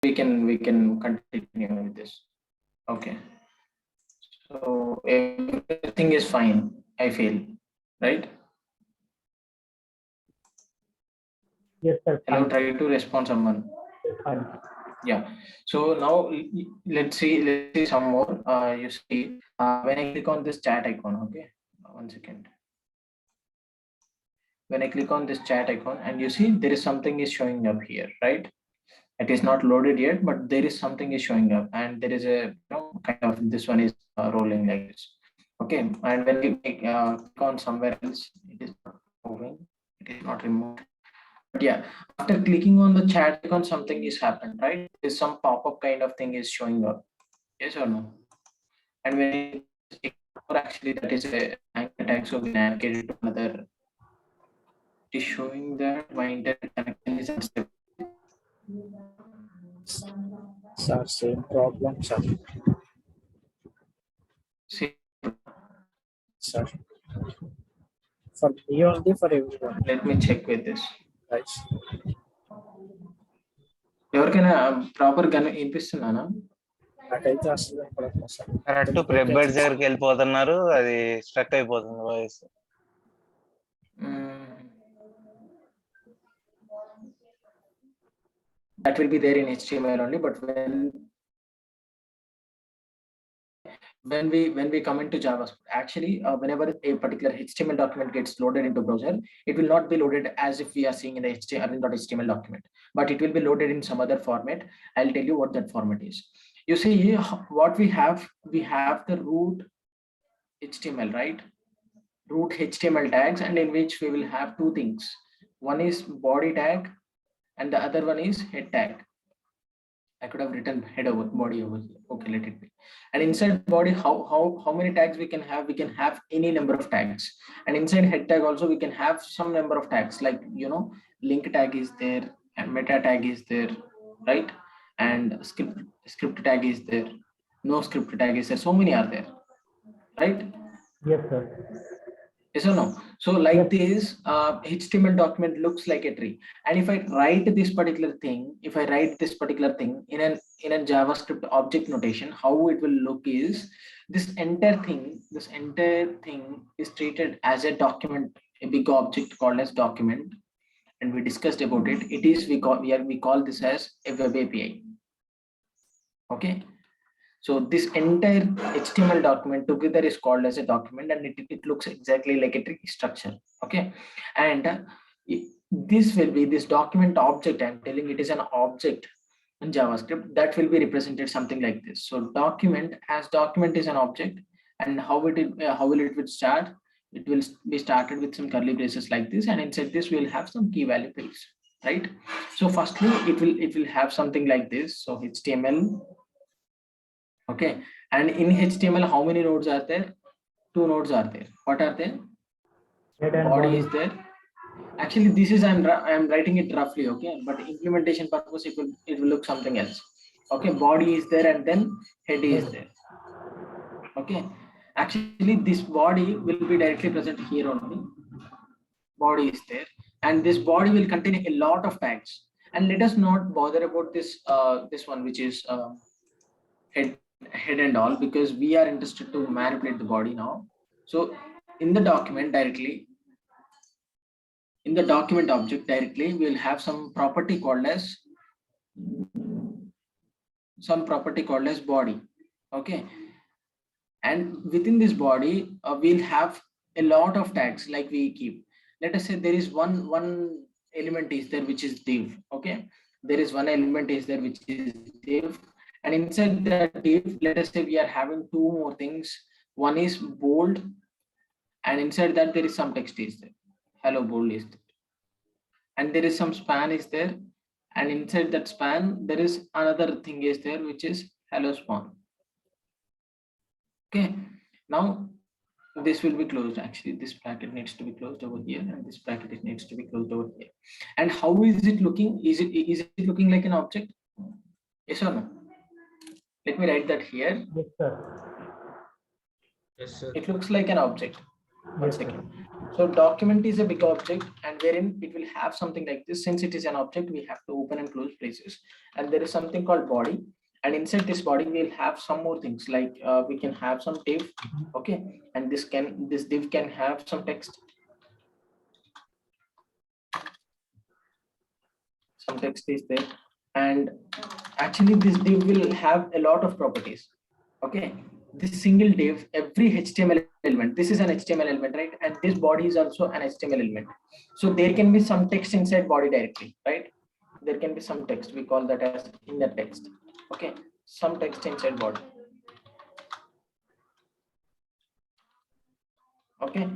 we can continue with this. Okay. So everything is fine, I feel, right? Yes, sir. Hello, try to respond someone. Fine. Yeah. So now let's see some more. You see, when I click on this chat icon, okay, 1 second. When I click on this chat icon, and you see there is something is showing up here, right? It is not loaded yet, but there is something is showing up, and there is a kind of this one is rolling like this. Okay, and when we click on somewhere else, it is not moving, it is not removed. But yeah, after clicking on the chat icon, something is happened, right? There's some pop-up kind of thing is showing up. Yes or no? And when it ignore, actually that is a anchor tag, so we navigate it to another. It is showing that my internet connection is unstable. Sir, same problem, sir. See, Sir. For me only, for everyone. let me check with this. Right. ఎవరికైనా proper గా వినిపిస్తున్నానా? నాకైతే అసలు వినపడట్లేదు sir. Correct ప్రెబ్ bed దగ్గరికి వెళ్ళిపోతున్నారు, అది struck అయిపోతుంది voice. That will be there in HTML only, but when we come into JavaScript, actually whenever a particular HTML document gets loaded into browser, it will not be loaded as if we are seeing in the Arvind.html document, but it will be loaded in some other format. I'll tell you what that format is. You see what we have the root HTML, right? Root HTML tags, and in which we will have two things. One is body tag and the other one is head tag. I could have written head over body over here. Okay, let it be. And inside body, how many tags we can have? We can have any number of tags. And inside head tag also we can have some number of tags, like link tag is there, and meta tag is there, right? And script tag is there, no script tag is there. So many are there, right? Yes, sir. Yes or no? So like this, HTML document looks like a tree. And if I write this particular thing, in a JavaScript object notation, how it will look is this entire thing is treated as a document, a big object called as document, and we discussed about it. It is we call this as a web API. Okay. So this entire HTML document together is called as a document, and it looks exactly like a tree structure. Okay, and this will be this document object. I'm telling it is an object in JavaScript that will be represented something like this. So document is an object, and how will it start? It will be started with some curly braces like this, and inside this we'll have some key value fields, right? So firstly, it will have something like this. So HTML. Okay, and in HTML, how many nodes are there? 2 nodes are there. What are they? Head and body is there. Actually, this is I'm writing it roughly, okay, but implementation purpose it will look something else. Okay, body is there, and then head is there. Okay, actually this body will be directly present here only. Body is there, and this body will contain a lot of tags. And let us not bother about this this one, which is head and all, because we are interested to manipulate the body now. So in the document directly, in the document object directly, we will have some property called as body. Okay, and within this body we'll have a lot of tags. Like we keep, let us say there is one element is there which is div. Okay, there is one element is there which is div, and inside that div, let us say we are having two more things. One is bold, and inside that there is some text is there, hello bold is there, and there is some span is there, and inside that span there is another thing is there which is hello span. Okay, now this will be closed. Actually, this bracket needs to be closed over here, and this bracket needs to be closed over here. And how is it looking? Is it looking like an object? Yes or no? Let me write that here. Yes, sir. Yes, sir. It looks like an object. One second. So document is a big object, and wherein it will have something like this. Since it is an object, we have to open and close places. And there is something called body. And inside this body, we'll have some more things like we can have some div. Okay. And this div can have some text. Some text is there. And actually this div will have a lot of properties. Okay. This single div, every HTML element, this is an HTML element, right? And this body is also an HTML element. So there can be some text inside body directly, right? There can be some text, we call that as inner text. Okay, some text inside body. Okay,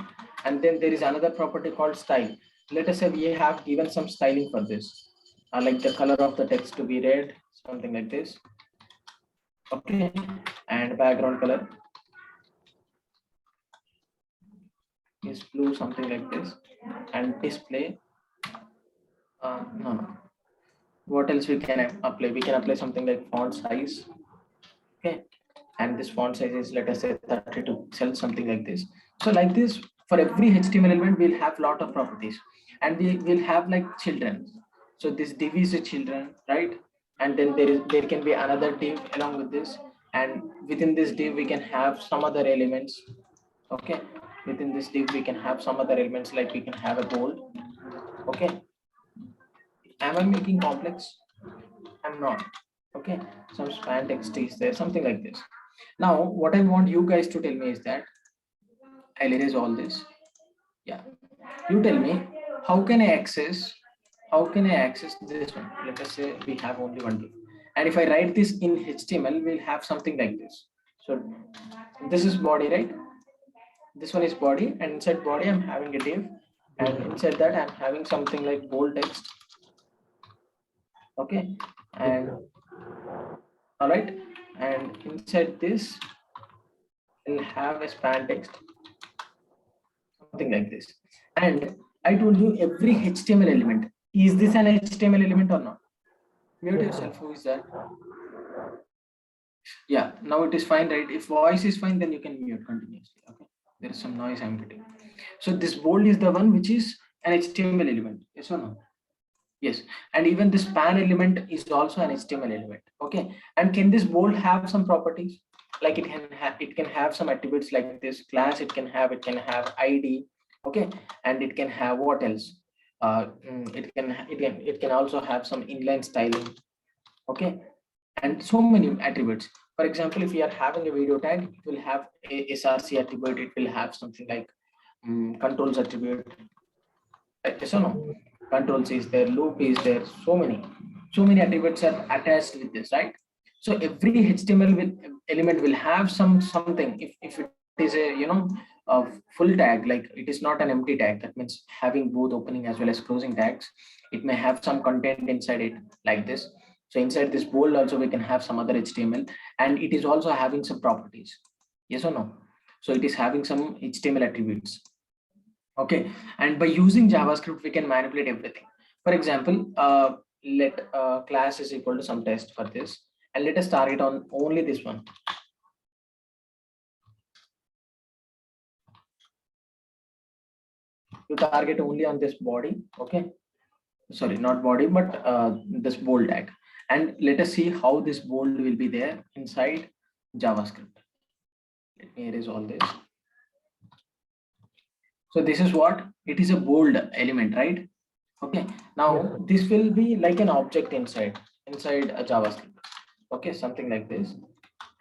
and then there is another property called style. Let us say we have given some styling for this, like the color of the text to be red, something like this. Okay, and background color is blue, something like this, and display. No. What else we can apply? We can apply something like font size. Okay, and this font size is, let us say, 32 pixels, something like this. So like this, for every HTML element, we'll have lot of properties, and we will have like children. So this div is a children, right? And then there can be another div along with this, and within this div we can have some other elements. Okay, within this div we can have some other elements, like we can have a bold. Okay, am I making complex? I'm not. Okay, some span text is there, something like this. Now what I want you guys to tell me is that I'll erase all this. Yeah, you tell me, how can I access this one? Let us say we have only one div, and if I write this in HTML, we'll have something like this. So this is body, right? This one is body, and inside body I'm having a div, and inside that I'm having something like bold text. Okay, and all right, and inside this will have a span text, something like this. And I told you every HTML element. Is this an HTML element or not? Mute yourself. Who is that? Yeah, now it is fine, right? If voice is fine, then you can mute continuously. Okay, there is some noise I'm getting. So this bold is the one which is an HTML element. Yes or no? Yes, and even this span element is also an HTML element. Okay, and can this bold have some properties? Like it can have some attributes like this class. It can have ID. Okay, and it can have what else? It can also have some inline styling. Okay, and so many attributes. For example, if we are having a video tag, it will have a SRC attribute. It will have something like controls attribute. Yes or no? Controls is there, loop is there, so many attributes are attached with this, right? So every HTML element will have something. If it is a full tag, like it is not an empty tag, that means having both opening as well as closing tags, it may have some content inside it, like this. So inside this bold also we can have some other HTML, and it is also having some properties. Yes or no? So it is having some HTML attributes. Okay, and by using JavaScript we can manipulate everything. For example, let class is equal to some test for this, and let us target on only this one. You target only on this body. Okay, sorry, not body, but this bold tag, and let us see how this bold will be there inside JavaScript. Let me erase all this. So this is what it is, a bold element, right? Okay, now this will be like an object inside a JavaScript. Okay, something like this,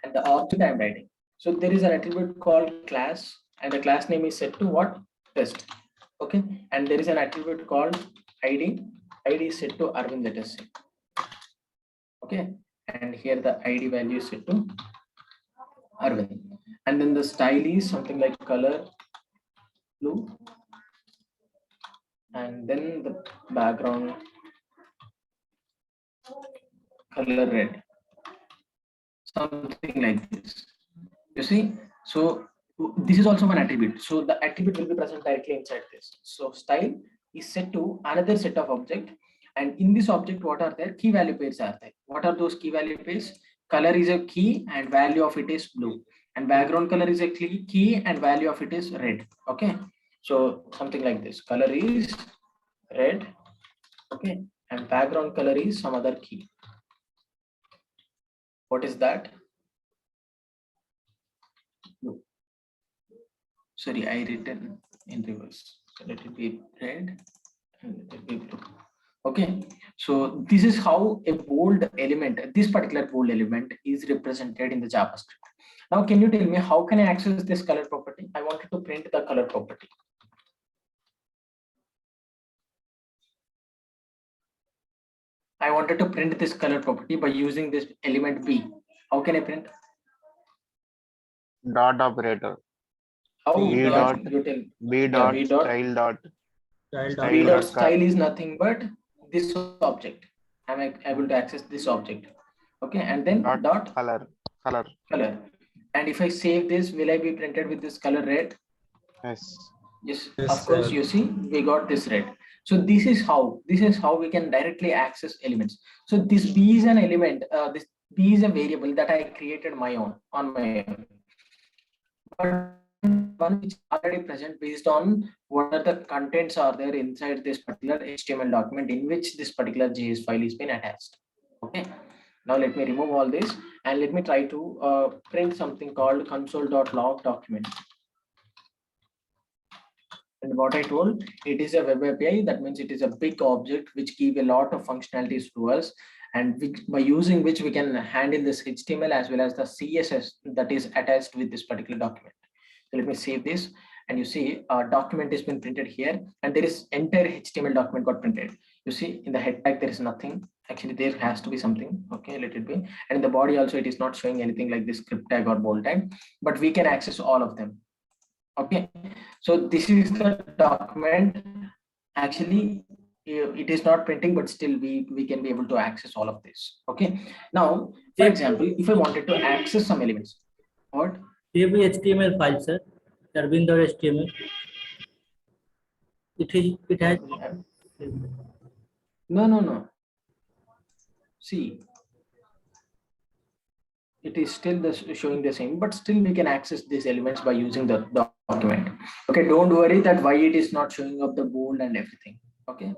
and the object I'm writing. So there is an attribute called class, and the class name is set to what? Test. Okay, and there is an attribute called ID. ID is set to Arvind, let us say. Okay, and here the ID value is set to Arvind, and then the style is something like color blue, and then the background color red, something like this. You see, so this is also one attribute. So the attribute will be present directly inside this. So style is set to another set of object, and in this object, what are there? Key value pairs are there. What are those key value pairs? Color is a key, and value of it is blue. and background color is a key and value of it is red. Okay, so something like this, color is red, okay, and background color is some other key. What is that? Blue. Sorry, I written in reverse. So let it be red and let it be blue. Okay, so this is how a bold element, this particular bold element is represented in the JavaScript. Now, can you tell me how can I access this color property? I wanted to print the color property. I wanted to print this color property by using this element B. How can I print? Dot operator. How? B dot You tell. B Yeah, dot B dot. style dot Child B style dot dot style is nothing but this object. I'm able to access this object. Okay, and then dot color. color. And if I save this, will I be printed with this color red? Yes. Yes, Yes, of course. sir. You see, we got this red. So this is how we can directly access elements. So this B is an element. This B is a variable that I created my own on my own. But one which is already present based on what are the contents are there inside this particular HTML document in which this particular JS file is been attached. Okay. Now let me remove all this and let me try to print something called console.log document. And what I told, it is a web API. That means it is a big object which give a lot of functionalities to us, and which, by using which we can handle this HTML as well as the CSS that is attached with this particular document. So let me save this, and you see a document has been printed here, and there is entire HTML document got printed. You see in the head tag there is nothing. Actually, there has to be something. Okay, let it be. And in the body also, it is not showing anything like this script tag or bold tag, but we can access all of them. Okay, so this is the document. Actually, it is not printing, but still we can be able to access all of this. Okay, now for example, if I wanted to access some elements, what? HTML file, sir. Arvind.html. It has. No. See, it is still showing the same, but still we can access these elements by using the document. Okay, don't worry that why it is not showing up the bold and everything. Okay,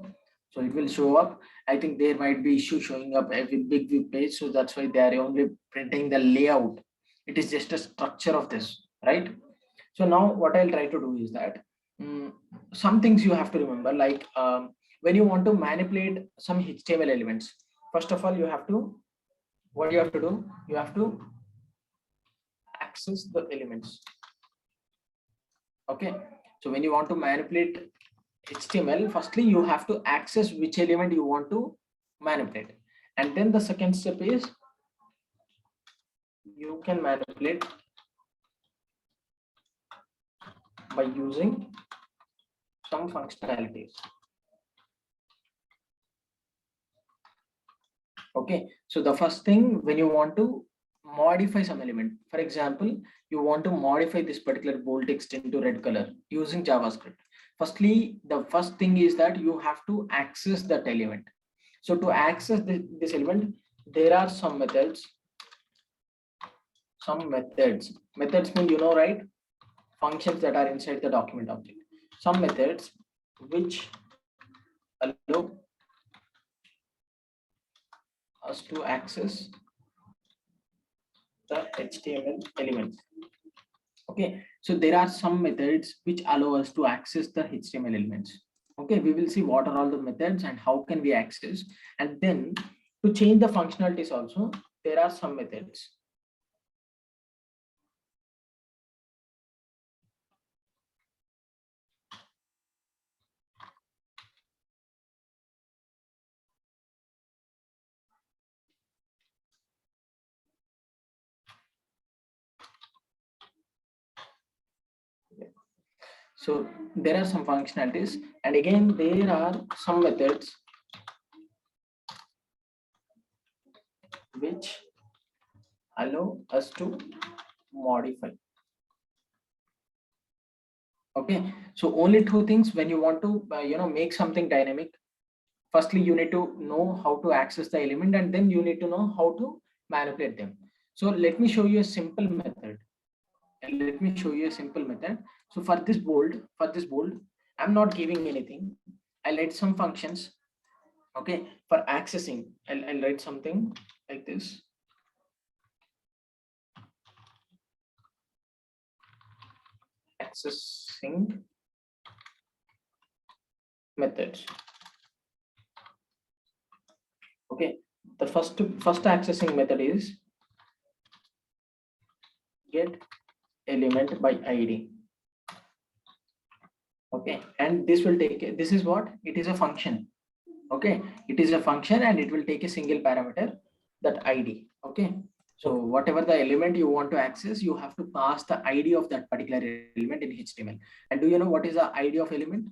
so it will show up. I think there might be issue showing up every big web page, so that's why they are only printing the layout. It is just a structure of this, right? So now what I'll try to do is that some things you have to remember, like when you want to manipulate some HTML elements, first of all, you have to, what you have to do, you have to access the elements. Okay, so when you want to manipulate HTML, firstly you have to access which element you want to manipulate, and then the second step is you can manipulate by using some functionalities. Okay, so the first thing, when you want to modify some element, for example, you want to modify this particular bold text into red color using JavaScript. Firstly, the first thing is that you have to access that element. So to access this element, there are some methods. Methods mean, you know, right? Functions that are inside the document object. Some methods which allow us to access the HTML elements. Okay, so there are some methods which allow us to access the HTML elements. Okay, we will see what are all the methods and how can we access, and then to change the functionalities also, there are some methods. So there are some functionalities, and again there are some methods which allow us to modify. Okay, so only two things when you want to make something dynamic. Firstly, you need to know how to access the element, and then you need to know how to manipulate them. So let me show you a simple method. let me show you a simple method. So for this bold, I'm not giving anything. I'll write some functions. Okay, for accessing, I'll write something like this. Accessing methods. Okay, the first accessing method is get element by id. Okay, and this will take, this is what it is, a function. Okay, it is a function and it will take a single parameter, that id. Okay, so whatever the element you want to access, you have to pass the id of that particular element in HTML. And do you know what is the id of element?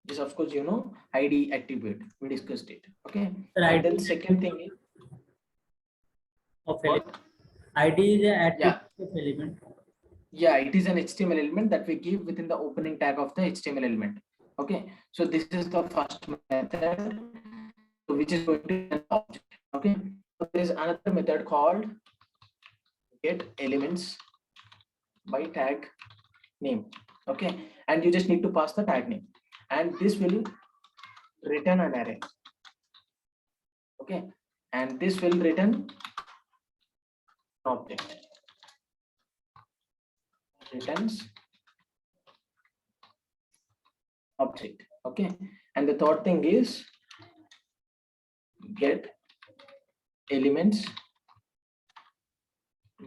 Yes, of course, you know, id attribute, we discussed it. Okay, Sir, and ID then second thing is of what? element. ID is an Yeah, attribute of element. yeah, it is an HTML element that we give within the opening tag of the HTML element. Okay, so this is the first method, which is going to be an object. Okay, so there is another method called get elements by tag name. Okay, and you just need to pass the tag name, and this will return an array. Okay, and this will return an object. Returns object. Okay, and the third thing is get elements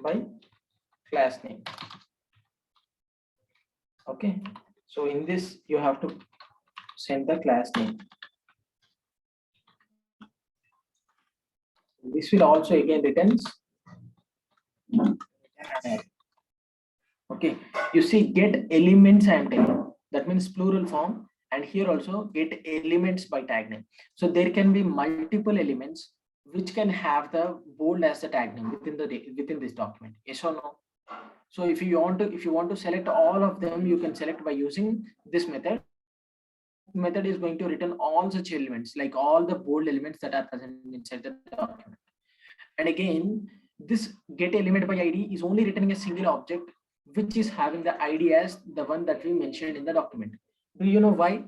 by class name. Okay, so in this you have to send the class name. This will also again returns an array. Okay, you see get elements I am telling, that means plural form, and here also get elements by tag name. So there can be multiple elements which can have the bold as the tag name within this document. Yes or no? So if you want to select all of them, you can select by using this method. Method is going to return all such elements, like all the bold elements that are present inside the document. And again, this get element by id is only returning a single object which is having the id as the one that we mentioned in the document. Do you know why?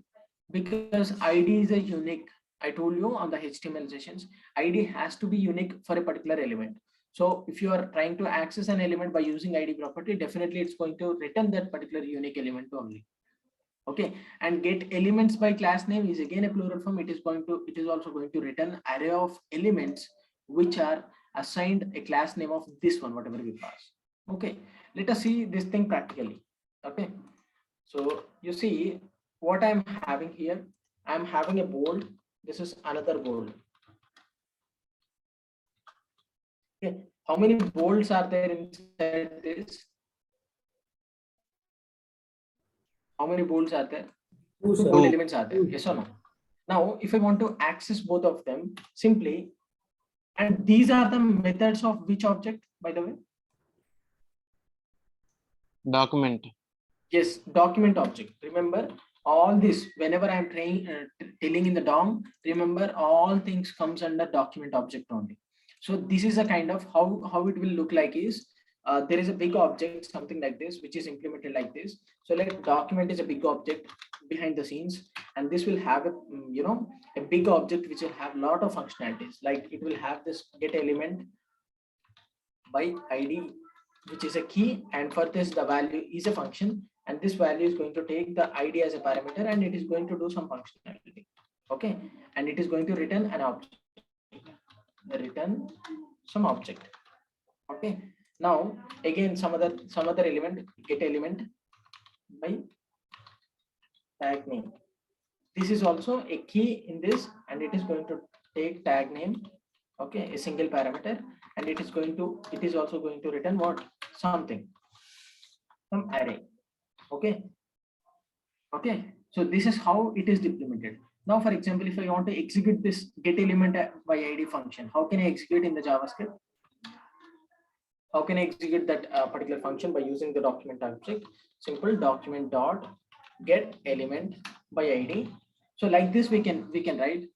Because id is a unique. I told you on the HTML sessions, id has to be unique for a particular element. So if you are trying to access an element by using id property, definitely it's going to return that particular unique element only. Okay, and get elements by class name is again a plural form. It is also going to return array of elements which are assigned a class name of this one, whatever we pass. Okay, let us see this thing practically. Okay, so you see what I'm having here. I'm having a bold. This is another bold. Okay, how many bolds are there inside this? How many bolds are there? Two, Two sir. bold elements are there. Yes or no? Now, if I want to access both of them, simply, and these are the methods of which object, by the way? document. Yes, document object. Remember all this, whenever I'm telling in the DOM, remember all things comes under document object only. So this is a kind of how it will look like is, there is a big object, something like this, which is implemented like this. So like document is a big object behind the scenes, and this will have a, a big object which will have lot of functionalities. Like it will have this get element by id, which is a key, and for this the value is a function, and this value is going to take the id as a parameter, and it is going to do some functionality. Okay, and it is going to return an object, return some object. Okay, now again some other element, get element by tag name. This is also a key in this, and it is going to take tag name. Okay, a single parameter, and it is also going to return what? Something, some array. Okay, so this is how it is implemented. Now for example, if I want to execute this get element by id function, how can I execute in the JavaScript? How can I execute that particular function? By using the document object. Simple document dot get element by id. So like this we can write.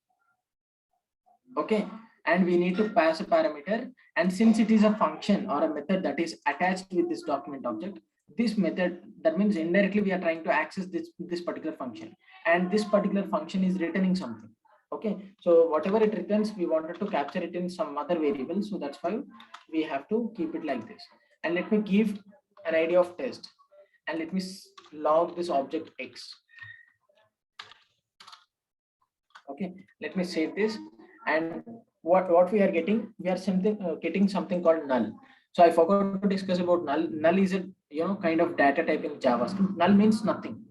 Okay, and we need to pass a parameter, and since it is a function or a method that is attached with this document object, this method, that means indirectly we are trying to access this particular function, and this particular function is returning something. Okay, so whatever it returns, we wanted to capture it in some other variable, so that's why we have to keep it like this. And let me give an idea of test, and let me log this object x. Okay, let me save this. And what we are getting, we are getting something called null. So I forgot to discuss about null. Null is a kind of data type in JavaScript. Null means nothing.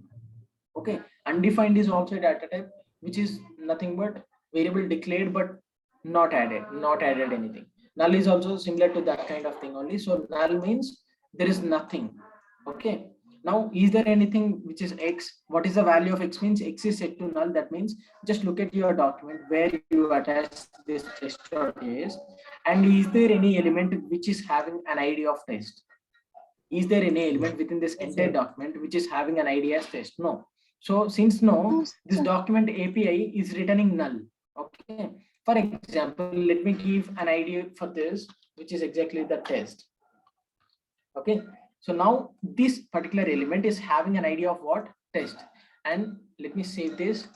Okay, undefined is also a data type, which is nothing but variable declared but not added anything. Null is also similar to that kind of thing only. So null means there is nothing. Okay, now is there anything which is x? What is the value of x? Means x is set to null. That means just look at your document where you attach this test.js, and is there any element which is having an ID of test? Is there any element within this entire document which is having an ID as test? No. So since no, this document API is returning null. Okay, for example, let me give an ID for this, which is exactly the test. Okay, so now this particular element is having an idea of what? Test. And let me save this,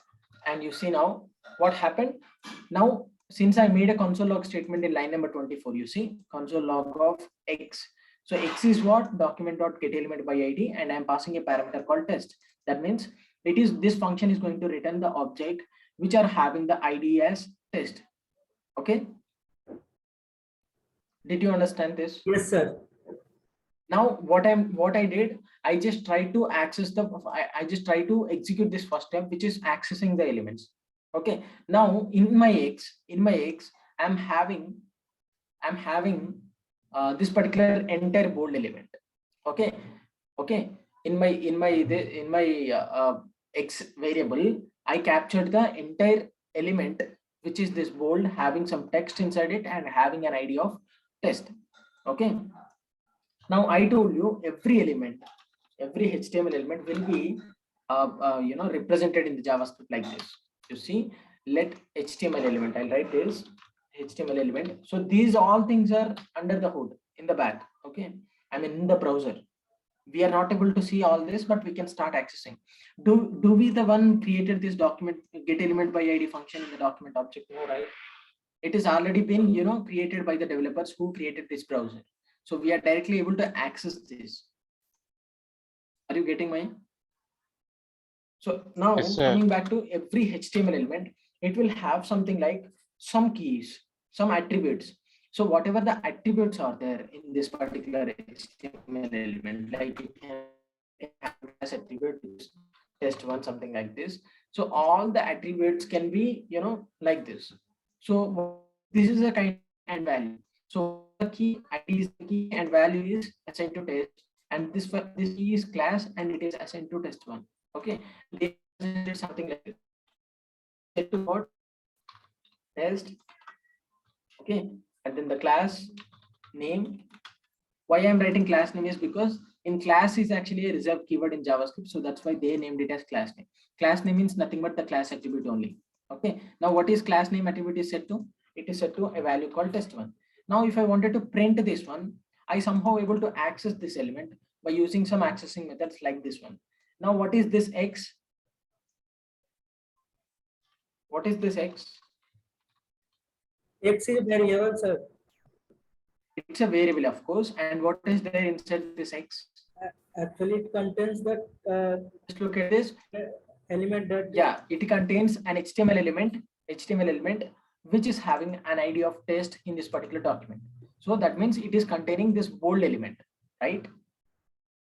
and you see now what happened. Now since I made a console log statement in line number 24, you see console log of x. So x is what? Document.getElement by id, and I'm passing a parameter called test. That means this function is going to return the object which are having the id as test. Okay, did you understand this? Yes, sir. Now what I did, I just tried to access I just try to execute this first step, which is accessing the elements. Okay, now in my x I'm having this particular entire bold element. Okay, in my x variable, I captured the entire element, which is this bold, having some text inside it and having an ID of test. Okay, now I told you every HTML element will be represented in the JavaScript like this. You see, let HTML element, I'll write this HTML element. So these all things are under the hood in the back. Okay, I mean in the browser. We are not able to see all this, but we can start accessing. Do we the one created this document get element by id function in the document object? No, right? It is already been created by the developers who created this browser. So we are directly able to access this. Are you getting my? So now Yes, sir. coming back to every HTML element, it will have something like some keys, some attributes. So whatever the attributes are there in this particular HTML element, like it has attribute test one, something like this. So all the attributes can be like this. So this is a kind of and value. So the key ID is the key and value is assigned to test, and this key is class and it is assigned to test one. Okay, they did something like this. Set to what? Test. Okay, and then the class name. Why I'm writing class name is because in class is actually a reserved keyword in JavaScript, so that's why they named it as class name. Class name means nothing but the class attribute only. Okay, now what is class name attribute is set to? It is set to a value called test1. Now if I wanted to print this one, I somehow able to access this element by using some accessing methods like this one. Now what is this x? What is this x? X is variable, sir. It's a variable, of course. And what is there inside this x? Actually, it contains the Just look at this element that. Yeah, it contains an HTML element which is having an ID of test in this particular document. So that means it is containing this bold element, right?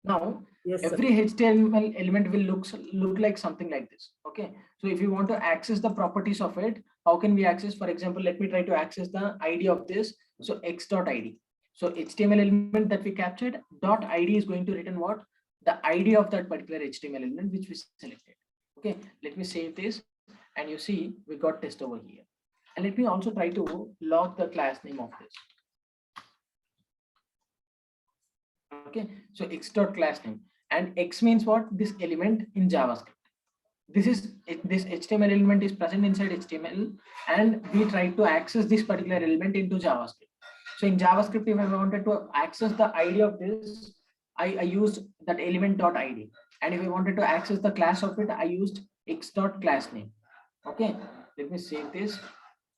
Now Yes, sir. every HTML element will look like something like this. Okay, so if you want to access the properties of it, how can we access? For example, let me try to access the ID of this. So x.id. So HTML element that we captured .id is going to return what? The ID of that particular HTML element which we selected. Okay, let me save this, and you see we got test over here. And let me also try to log the class name of this. Okay, so x.class name, and x means what? This element in JavaScript. This HTML element is present inside HTML, and we try to access this particular element into JavaScript. So in JavaScript, if I wanted to access the ID of this, I used that element dot id, and if I wanted to access the class of it, I used x dot class name. Okay, let me save this,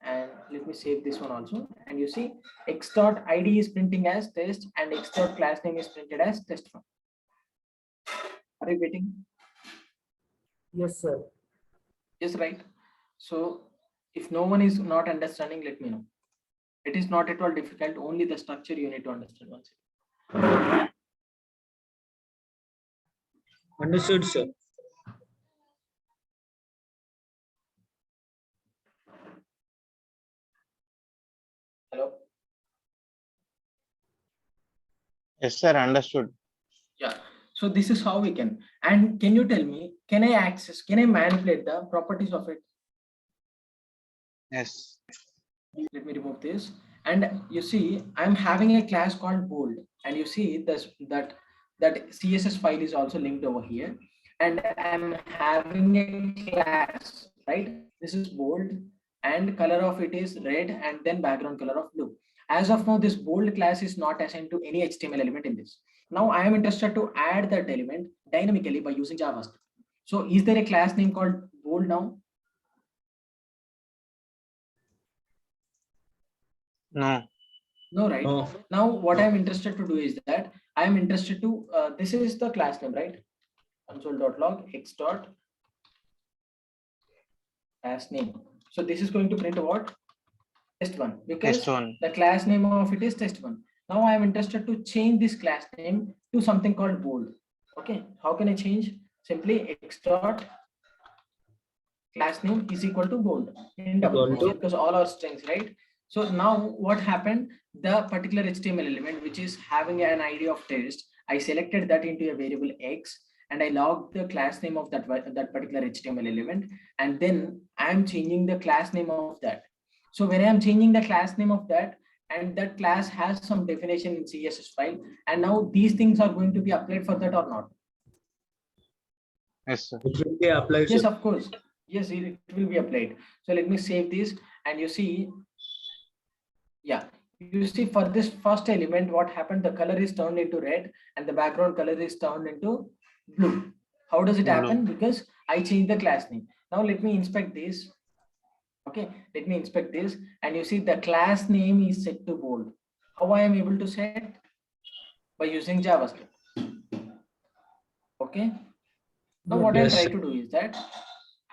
and let me save this one also. And you see x dot id is printing as test, and x dot class name is printed as test1. Are you getting? Yes, sir. Yes, right. So if no one is not understanding, let me know. It is not at all difficult, only the structure you need to understand once. Understood, sir. Hello. Yes, sir. Understood. Yeah. So this is how we can. And can you tell me, can I manipulate the properties of it? Yes. Let me remove this. And you see, I'm having a class called bold, and you see this that CSS file is also linked over here. And I'm having a class, right? This is bold, and color of it is red, and then background color of blue. As of now, this bold class is not assigned to any HTML element in this. Now I am interested to add that element dynamically by using JavaScript. So is there a class name called bold now? No. No, right? No. Now what I'm interested to do is that I'm interested to, this is the class name, right? Console.log x dot class name. So this is going to print what? Test1, because Test1. the class name of it is test1. Now I am interested to change this class name to something called bold. Okay, how can I change? Simply x dot class name is equal to bold in double Equal quotes, to- because all are strings, right? So now what happened? The particular HTML element which is having an ID of test, I selected that into a variable x, and I logged the class name of that particular HTML element, and then I am changing the class name of that. So when I am changing the class name of that, and that class has some definition in CSS file, and now these things are going to be applied for that or not? Yes, sir. It will be applied, Yes, sir. of course. Yes, it will be applied. So let me save this, and you see, yeah, you see for this first element, what happened? The color is turned into red, and the background color is turned into blue. How does it Blue. happen? Because I changed the class name. Now let me inspect this. Okay, let me inspect this, and you see the class name is set to bold. How I am able to set? By using JavaScript. Okay. Now what I'll Yes, try sir. to do is that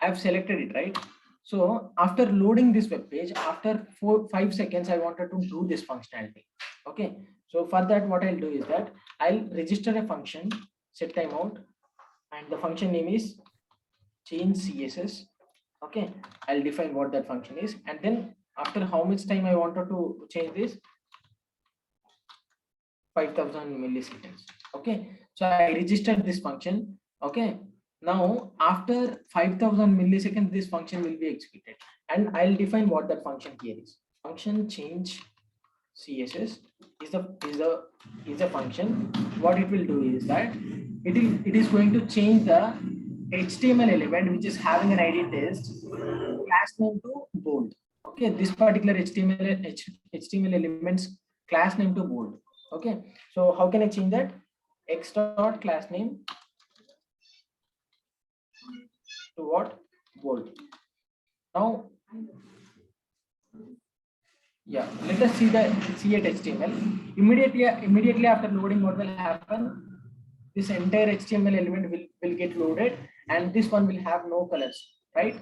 I've selected it, right? So after loading this web page, after 4-5 seconds, I wanted to do this functionality. Okay. So for that, what I'll do is that I'll register a function, set timeout, and the function name is change CSS. Okay. I'll define what that function is, and then after how much time I wanted to change this, 5,000 milliseconds. Okay. So I registered this function. Okay. Now, after 5,000 milliseconds, this function will be executed, and I'll define what that function here is. Function change CSS is a function. What it will do is that it is going to change the HTML element which is having an ID test class name to bold. Okay, this particular HTML elements class name to bold. Okay, so how can I change that? X dot class name to what? Bold. Now, yeah, let us see the HTML. Immediately after loading, what will happen? This entire HTML element will get loaded, and this one will have no colors, right?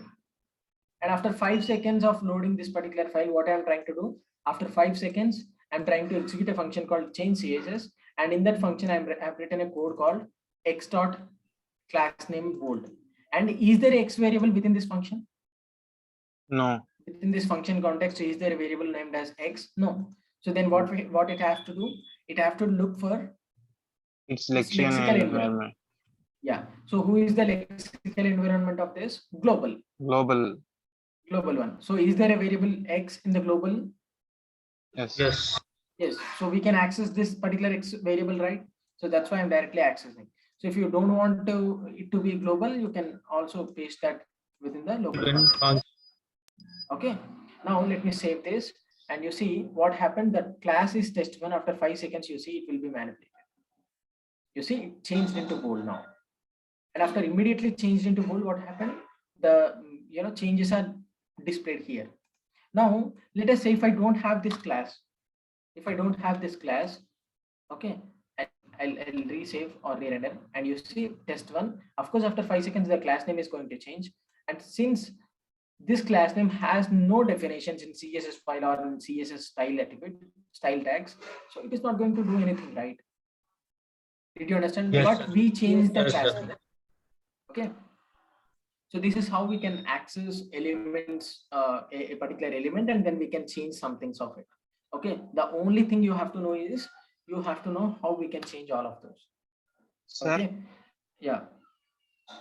And after 5 seconds of loading this particular file, what I'm trying to do? After 5 seconds, I'm trying to execute a function called change CSS, and in that function, I've written a code called x dot class name bold. And is there X variable within this function? No. Within this function context, is there a variable named as X? No. So then what it has to do? It have to look for It's its lexical lexical environment. environment. Yeah. So who is the lexical environment of this? Global. Global. Global one. So is there a variable X in the global? Yes. Yes. Yes. So we can access this particular X variable, right? So that's why I'm directly accessing. So if you don't want it to be global, you can also paste that within the local context. Okay. Now let me save this, and you see what happened. The class is test1. After 5 seconds, you see it will be manipulated. You see, it changed into bold now. And after immediately changed into bold, what happened? The changes are displayed here. Now, let us say if I don't have this class, okay, I'll resave or re-render, and you see test1. Of course, after 5 seconds, the class name is going to change. And since this class name has no definitions in CSS file or in CSS style attribute, style tags, so it is not going to do anything, right? Did you understand? Yes, But sir. we changed the Yes, class sir. name. Okay. So this is how we can access elements, a particular element, and then we can change some things of it. Okay. The only thing you have to know is you have to know how we can change all of those. Sir, Okay. Yeah.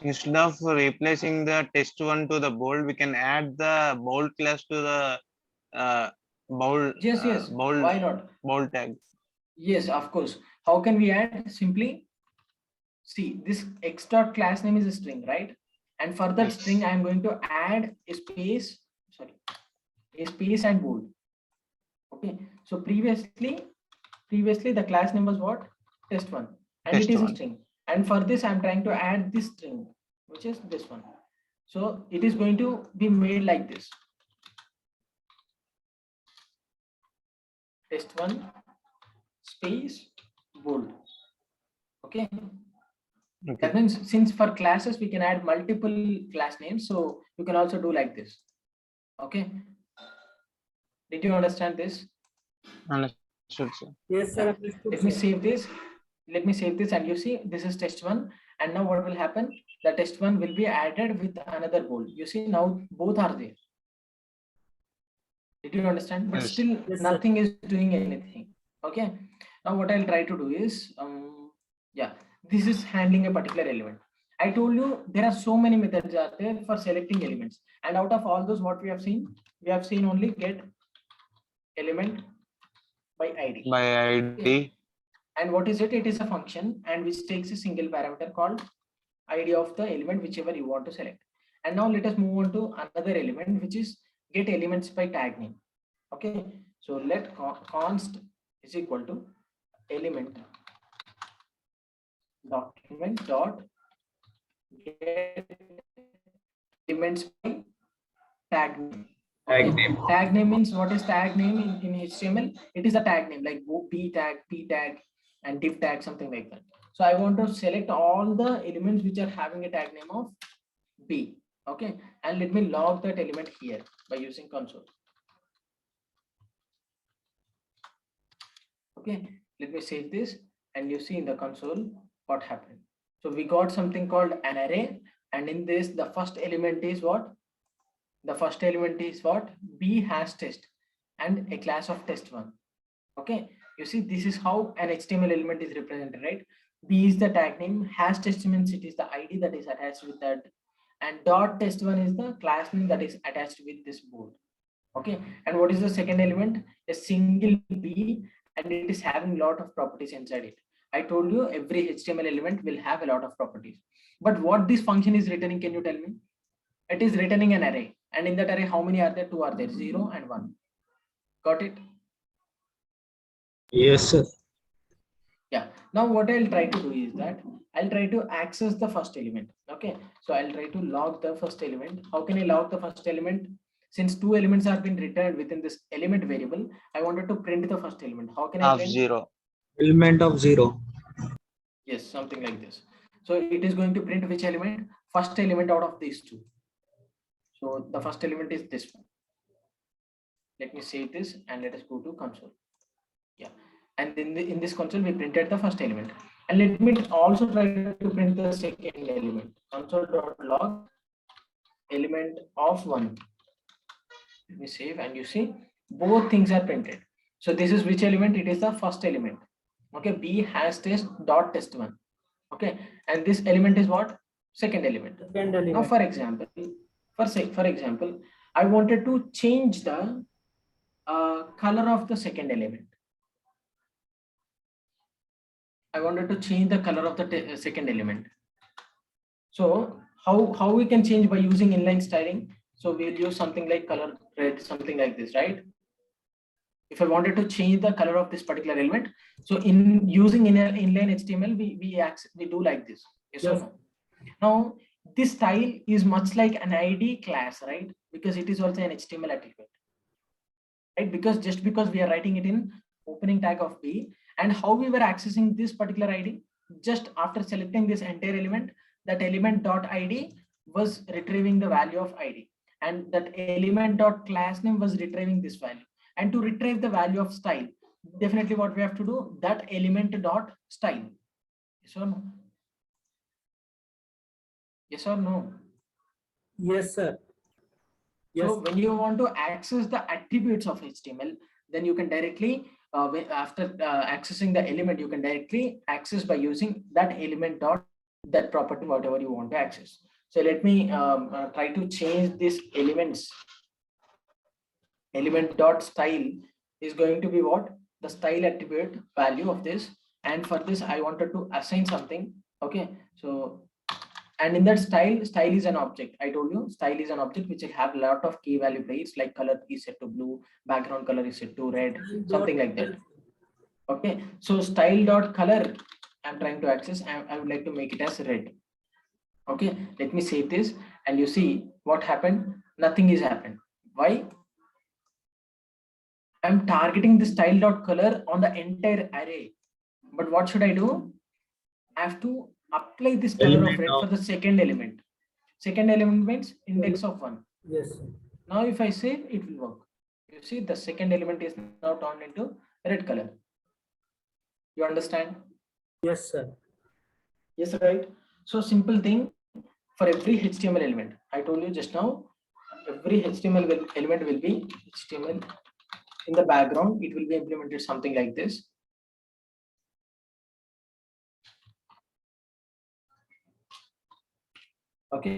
instead of replacing the test1 to the bold, we can add the bold class to the bold Yes. bold Why not? bold tag. Yes, of course. How can we add? Simply see, this x dot class name is a string, right? And for that Yes. string, I am going to add a space, a space and bold. Okay. So previously the class name was what? Test1, and it is a Test1. string. And for this, I'm trying to add this string, which is this one. So it is going to be made like this. Test1 space bold. Okay. Okay. That means since for classes we can add multiple class names, so you can also do like this. Okay. Did you understand this? Understood, sir. Yes, sir. Let me save this. Let me save this, and you see this is test1. And now what will happen? The test1 will be added with another bold. You see now both are there. Did you understand? But Yes. still Yes, sir. nothing is doing anything. Okay. Now what I'll try to do is, yeah, this is handling a particular element. I told you there are so many methods out there for selecting elements, and out of all those, what we have seen only get element by ID. By ID. And what is it? It is a function and which takes a single parameter called ID of the element whichever you want to select. And now let us move on to another element, which is get elements by tag name. Okay, so let const is equal to element document dot get elements by tag name. Okay. Tag name means what is tag name in HTML? It is a tag name like b tag, p tag, and div tag, something like that. So I want to select all the elements which are having a tag name of b. Okay, and let me log that element here by using console. Okay, let me save this, and you see in the console what happened. So we got something called an array, and in this the first element is what? The first element is what? B has test and a class of test1. Okay, you see this is how an HTML element is represented, right? B is the tag name, has test means it is the ID that is attached with that, and dot test1 is the class name that is attached with this board. Okay, and what is the second element? A single B, and it is having a lot of properties inside it. I told you every HTML element will have a lot of properties, but what this function is returning, can you tell me? It is returning an array, and in that array how many are there? Two are there, 0 and 1. Got it? Yes, sir. Yeah. Now what I'll try to do is that I'll try to access the first element. Okay, so I'll try to log the first element. How can I log the first element? Since two elements have been returned within this element variable, I wanted to print the first element. How can I Of print? 0. Element of 0. Yes, something like this. So it is going to print which element? First element out of these two. So the first element is this one. Let me save this and let us go to console. Yeah, and in this console we printed the first element, and let me also try to print the second element. Console.log element of 1. Let me save, and you see both things are printed. So this is which element? It is the first element. Okay, B has test dot test1. Okay, and this element is what? Second element. Second element. Now for example, I wanted to change the color of the second element. I wanted to change the color of the second element. So how we can change by using inline styling? So we'll use something like color red, something like this, right? If I wanted to change the color of this particular element, so in using inline HTML, we do like this. Yes or no? Now this style is much like an ID class, right? Because it is also an HTML attribute, right? Because just because we are writing it in opening tag of B, and how we were accessing this particular ID, just after selecting this entire element, that element dot ID was retrieving the value of ID, and that element dot class name was retrieving this value. And to retrieve the value of style, definitely what we have to do, that element dot style. Yes or no? Yes or no? Yes, sir. So when you want to access the attributes of HTML, then you can directly, after accessing the element, you can directly access by using that element dot that property, whatever you want to access. So let me try to change this elements. Element dot style is going to be what? The style attribute value of this. And for this, I wanted to assign something. Okay. So, and in that style is an object. I told you style is an object which will have a lot of key value pairs, like color is set to blue, background color is set to red, something like that. Okay, so style dot color I'm trying to access, I would like to make it as red. Okay, let me save this, and you see what happened. Nothing is happened. Why? I'm targeting the style dot color on the entire array, but what should I do? I have to apply this color of red for the second element. Second element means index of 1. Yes. Now if I save, it will work. You see the second element is now turned into red color. You understand? Yes, sir. Yes, right. So simple thing for every HTML element. I told you just now, every HTML element will be HTML. In the background, it will be implemented something like this. Okay.